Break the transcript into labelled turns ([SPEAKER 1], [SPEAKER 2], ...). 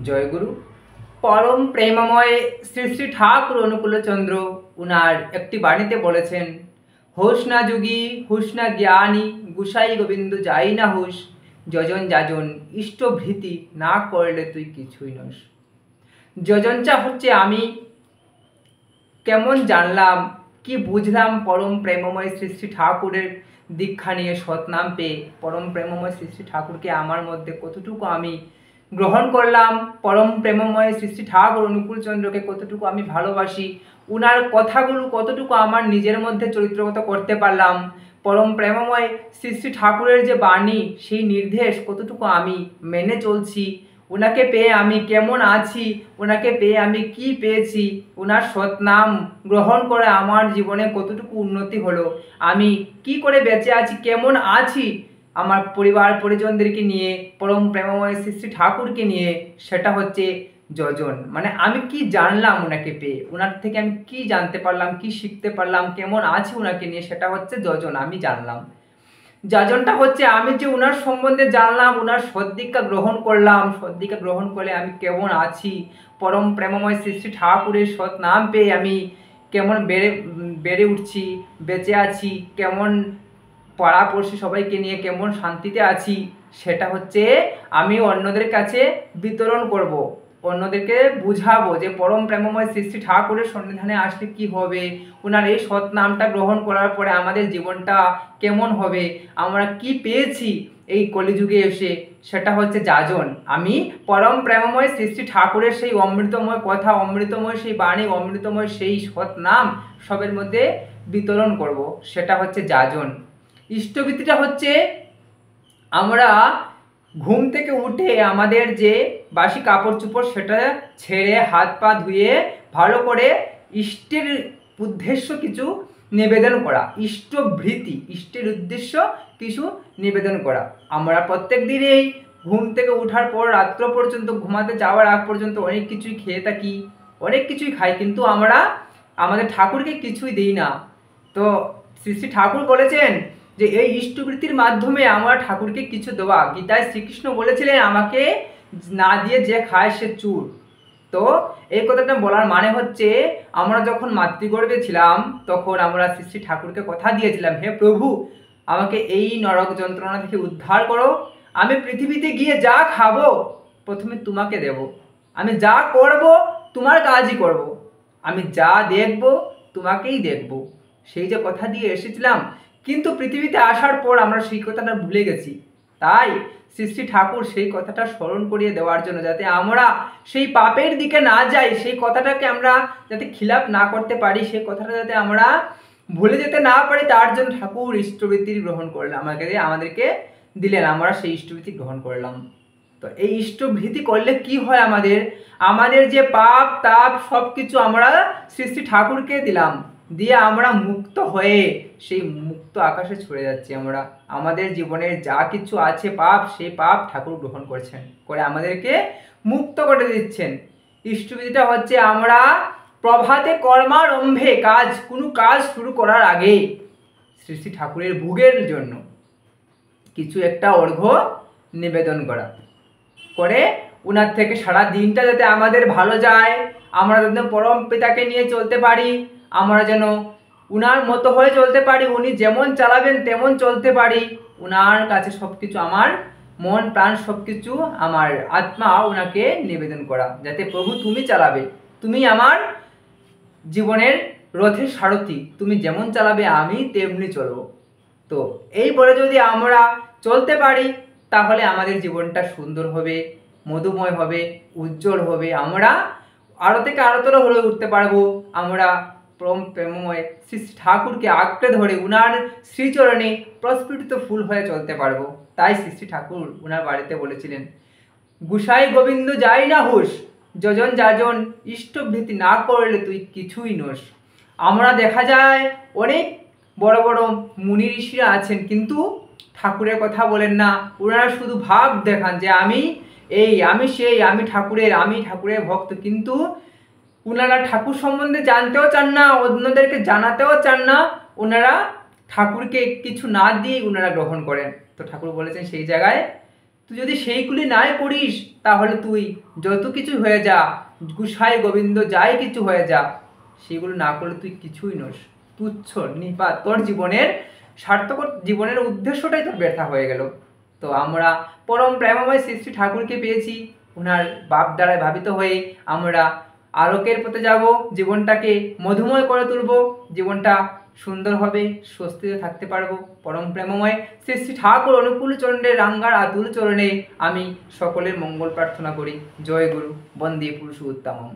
[SPEAKER 1] জয়গুরু। পরম প্রেমময় শ্রী শ্রী ঠাকুর অনুকূলচন্দ্র উনার একটি বাণীতে বলেছেন, হোস না যোগী হুস না জ্ঞানী, গুসাই গোবিন্দ যাই না হুস, যজন যাজন ইষ্টভৃতি না করলে তুই কিছুই নস। যজনটা হচ্ছে আমি কেমন জানলাম, কি বুঝলাম পরম প্রেমময় শ্রী শ্রী ঠাকুরের দীক্ষা নিয়ে সৎনাম পেয়ে পরম প্রেমময় শ্রী শ্রী ঠাকুরকে আমার মধ্যে কতটুকু আমি গ্রহণ করলাম, পরম প্রেমময় শ্রী শ্রী ঠাকুর অনুকূলচন্দ্রকে কতটুকু আমি ভালোবাসি, উনার কথাগুলো কতটুকু আমার নিজের মধ্যে চরিত্রগত করতে পারলাম, পরম প্রেমময় শ্রী শ্রী ঠাকুরের যে বাণী সেই নির্দেশ কতটুকু আমি মেনে চলছি, ওনাকে পেয়ে আমি কেমন আছি, ওনাকে পেয়ে আমি কি পেয়েছি, ওনার সৎনাম গ্রহণ করে আমার জীবনে কতটুকু উন্নতি হলো, আমি কি করে বেঁচে আছি, কেমন আছি আমার পরিবার পরিজনদেরকে নিয়ে, পরম প্রেমময় শ্রী শ্রী ঠাকুরকে নিয়ে, সেটা হচ্ছে যজন। মানে আমি কি জানলাম ওনাকে পেয়ে, ওনার থেকে আমি কি জানতে পারলাম, কি শিখতে পারলাম, কেমন আছি ওনাকে নিয়ে, সেটা হচ্ছে যজন, আমি জানলাম। যাজনটা হচ্ছে আমি যে ওনার সম্বন্ধে জানলাম, ওনার সদ্দীক্ষা গ্রহণ করলাম, সদ্দীক্ষা গ্রহণ করে আমি কেমন আছি, পরম প্রেমময় শ্রী শ্রী ঠাকুরের সৎ নাম পেয়ে আমি কেমন বেড়ে উঠছি, বেঁচে আছি, কেমন পাড়াপড়শি সবাইকে নিয়ে কেমন শান্তিতে আছি, সেটা হচ্ছে আমি অন্যদের কাছে বিতরণ করব, অন্যদেরকে বুঝাবো যে পরম প্রেমময় শ্রী শ্রী ঠাকুরের সন্নিধানে আসলে কি হবে, ওনার এই সৎ নামটা গ্রহণ করার পরে আমাদের জীবনটা কেমন হবে, আমরা কি পেয়েছি এই কলিযুগে এসে, সেটা হচ্ছে যাজন। আমি পরম প্রেমময় শ্রী শ্রী ঠাকুরের সেই অমৃতময় কথা, অমৃতময় সেই বাণী, অমৃতময় সেই সৎ নাম সবের মধ্যে বিতরণ করব, সেটা হচ্ছে যাজন। ইষ্টভীতিটা হচ্ছে আমরা ঘুম থেকে উঠে আমাদের যে বাসি কাপড় চোপড় সেটা ছেড়ে হাত পা ধুয়ে ভালো করে ইষ্টের উদ্দেশ্য কিছু নিবেদন করা, ইষ্টভৃতি, ইষ্টের উদ্দেশ্য কিছু নিবেদন করা। আমরা প্রত্যেক দিনেই ঘুম থেকে ওঠার পর রাত্র পর্যন্ত, ঘুমাতে যাওয়ার আগ পর্যন্ত অনেক কিছুই খেয়ে থাকি, অনেক কিছুই খাই, কিন্তু আমরা আমাদের ঠাকুরকে কিছুই দিই না। তো শ্রী শ্রী ঠাকুর বলেছেন যে এই ইষ্টবৃত্তির মাধ্যমে আমরা ঠাকুরকে কিছু দেওয়া। গীতায় শ্রীকৃষ্ণ বলেছিলেন, আমাকে না দিয়ে যে খায় সে চুর। তো এই কথাটা বলার মানে হচ্ছে, আমরা যখন মাতৃগর্ভে ছিলাম তখন আমরা শ্রী শ্রী ঠাকুরকে কথা দিয়েছিলাম, হে প্রভু আমাকে এই নরক যন্ত্রণা থেকে উদ্ধার করো, আমি পৃথিবীতে গিয়ে যা খাবো প্রথমে তোমাকে দেব, আমি যা করব তোমার কাজই করব, আমি যা দেখব তোমাকেই দেখব, সেই যে কথা দিয়ে এসেছিলাম, কিন্তু পৃথিবীতে আসার পর আমরা সেই কথাটা ভুলে গেছি। তাই শ্রী শ্রী ঠাকুর সেই কথাটা স্মরণ করিয়ে দেওয়ার জন্য, যাতে আমরা সেই পাপের দিকে না যাই, সেই কথাটাকে আমরা যাতে খিলাপ না করতে পারি, সেই কথাটা যাতে আমরা ভুলে যেতে না পারি, তার জন্য ঠাকুর ইষ্টবৃত্তি গ্রহণ করলেন, আমাদেরকে দিলেন, আমরা সেই ইষ্টবৃত্তি গ্রহণ করলাম। তো এই ইষ্টভীতি করলে কি হয়, আমাদের আমাদের যে পাপ তাপ সব কিছু আমরা শ্রী শ্রী ঠাকুরকে দিলাম, দিয়ে আমরা মুক্ত হয়ে সেই মুক্ত আকাশে ছড়ে যাচ্ছি। আমরা আমাদের জীবনের যা কিছু আছে পাপ, সেই পাপ ঠাকুর গ্রহণ করছেন, করে আমাদেরকে মুক্ত করে দিচ্ছেন। ইষ্টবিধিটা হচ্ছে আমরা প্রভাতে কর্মারম্ভে, কোনো কাজ শুরু করার আগে শ্রী শ্রী ঠাকুরের ভোগের জন্য কিছু একটা অর্ঘ্য নিবেদন করা, করে উনার থেকে সারা দিনটা যাতে আমাদের ভালো যায়, আমরা যাতে পরম পিতাকে নিয়ে চলতে পারি, আমরা যেন উনার মতো হয়ে চলতে পারি, উনি যেমন চালাবেন তেমন চলতে পারি, উনার কাছে সব কিছু, আমার মন প্রাণ সব কিছু, আমার আত্মা উনাকে নিবেদন করা, যাতে প্রভু তুমি চালাবে, তুমি আমার জীবনের রথের সারথি, তুমি যেমন চালাবে আমি তেমনি চলবো। তো এই বলে যদি আমরা চলতে পারি, তাহলে আমাদের জীবনটা সুন্দর হবে, মধুময় হবে, উজ্জ্বল হবে, আমরা আরো থেকে আরোতর হয়ে উঠতে পারবো, আমরা পরম প্রেমময় শ্রী শ্রী ঠাকুরকে আঁকড়ে ধরে উনার শ্রীচরণে প্রস্ফুটিত ফুল হয়ে চলতে পারবো। তাই শ্রী শ্রী ঠাকুর উনার বাড়িতে বলেছিলেন, গুসাই গোবিন্দ যাই না হুস, যজন যাজন ইষ্টভৃতি না করলে তুই কিছুই নোস। আমরা দেখা যায় অনেক বড় বড় মুনি ঋষিরা আছেন, কিন্তু ঠাকুরের কথা বলেন না, ওনারা শুধু ভাব দেখান যে আমি এই, আমি সেই, আমি ঠাকুরের ভক্ত, কিন্তু ওনারা ঠাকুর সম্বন্ধে জানতেও চান না, অন্যদেরকে জানাতেও চান না, ওনারা ঠাকুরকে কিছু না দিয়ে ওনারা গ্রহণ করেন। তো ঠাকুর বলেছেন সেই জায়গায় তুই যদি সেইগুলি নাই করিস তাহলে তুই যত কিছু হয়ে যা, গুসাই গোবিন্দ যাই কিছু হয়ে যা, সেগুলো না করলে তুই কিছুই নোস, তুচ্ছ নিপাত, তোর জীবনের সার্থক, জীবনের উদ্দেশ্যটাই তোর ব্যর্থ হয়ে গেল। তো আমরা পরম প্রেমময় শ্রী শ্রী ঠাকুরকে পেয়েছি, ওনার বাপ দ্বারায় ভাবিত হয়ে আমরা আলোকের পথে যাব, জীবনটাকে মধুময় করে তুলব, জীবনটা সুন্দর হবে, স্বস্তিতে থাকতে পারবো। পরম প্রেমময় শ্রী শ্রী ঠাকুর অনুকূল চন্দ্রের রাঙ্গার আতুল চরণে আমি সকলের মঙ্গল প্রার্থনা করি। জয় গুরু, বন্দে পুরুষোত্তমম।